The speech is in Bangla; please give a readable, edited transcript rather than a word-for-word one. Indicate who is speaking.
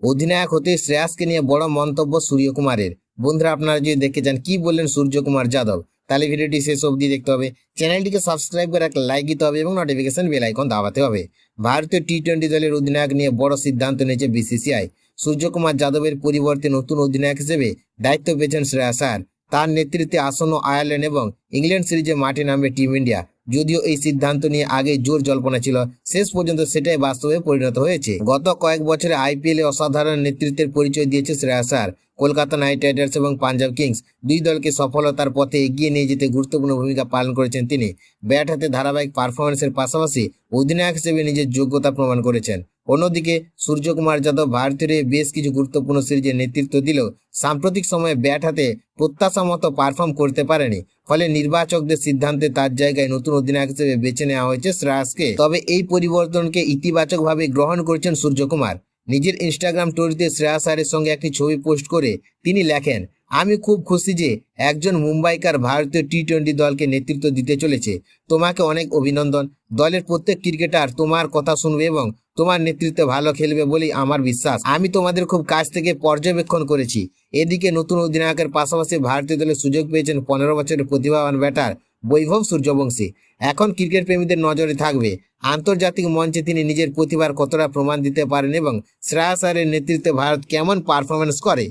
Speaker 1: অধিনায়ক হতে শ্রেয়াসকে নিয়ে বড় মন্তব্য সূর্যকুমারের। বন্ধুরা, আপনারা যদি দেখতে চান কি বললেন সূর্যকুমার যাদব, তাহলে ভিডিওটি শেষ অবধি দেখতে হবে। চ্যানেলটিকে সাবস্ক্রাইব করে একটা লাইক দিতে হবে এবং নোটিফিকেশন বেল আইকন দাবাতে হবে। ভারতীয় টি-20 দলের অধিনায়ক নিয়ে বড় সিদ্ধান্ত নিয়েছে বিসিসিআই। সূর্যকুমার যাদবের পরিবর্তে নতুন অধিনায়ক হিসেবে দায়িত্ব পেয়েছেন শ্রেয়াস আয়ার। তার নেতৃত্বে আসন্ন আয়ারল্যান্ড এবং ইংল্যান্ড সিরিজে মাঠে নামবে টিম ইন্ডিয়া। যদিও এই সিদ্ধান্ত নিয়ে আগে জোর জল্পনা ছিল, শেষ পর্যন্ত সেটাই বাস্তবে পরিণত হয়েছে। গত কয়েক বছরে আইপিএলে অসাধারণ নেতৃত্বের পরিচয় দিয়েছে শ্রেয়াস আয়ার। কলকাতা নাইট রাইডার্স এবং পাঞ্জাব কিংস দুই দলকে সফলতার পথে এগিয়ে নিয়ে যেতে গুরুত্বপূর্ণ ভূমিকা পালন করেছেন তিনি। ব্যাট হাতে ধারাবাহিক পারফরমেন্সের পাশাপাশি অধিনায়ক হিসেবে নিজের যোগ্যতা প্রমাণ করেছেন। অন্যদিকে সূর্যকুমার যাদব ভারতের বেশ কিছু গুরুত্বপূর্ণ সিরিজে নেতৃত্ব দিলেও সাম্প্রতিক সময়ে ব্যাট হাতে প্রত্যাশা মতো পারফর্ম করতে পারেনি। ফলে নির্বাচকদের সিদ্ধান্তে তার জায়গায় নতুন অধিনায়ক হিসেবে বেছে নেওয়া হয়েছে শ্রেয়াসকে। তবে এই পরিবর্তনকে ইতিবাচকভাবে গ্রহণ করেছেন সূর্যকুমার। নিজের ইনস্টাগ্রাম স্টোরিতে শ্রেয়াস আয়ারের সঙ্গে একটি ছবি পোস্ট করে তিনি লেখেন, আমি খুব খুশি যে একজন মুম্বাইকার ভারতীয় টি-20 দলকে নেতৃত্ব দিতে চলেছে। তোমাকে অনেক অভিনন্দন। দলের প্রত্যেক ক্রিকেটার তোমার কথা শুনবে এবং তোমার নেতৃত্বে ভালো খেলবে বলেই আমার বিশ্বাস। আমি তোমাদের খুব কাছ থেকে পর্যবেক্ষণ করেছি। এদিকে নতুন অধিনায়কের পাশাপাশি ভারতীয় দলে সুযোগ পেয়েছেন 15 বছরের প্রতিভাবান ব্যাটার বৈভব সূর্যবংশী। এখন ক্রিকেট প্রেমীদের নজরে থাকবে আন্তর্জাতিক মঞ্চে তিনি নিজের প্রতিভার কতটা প্রমাণ দিতে পারেন এবং শ্রেয়াস আয়ারের নেতৃত্বে ভারত কেমন পারফরমেন্স করে।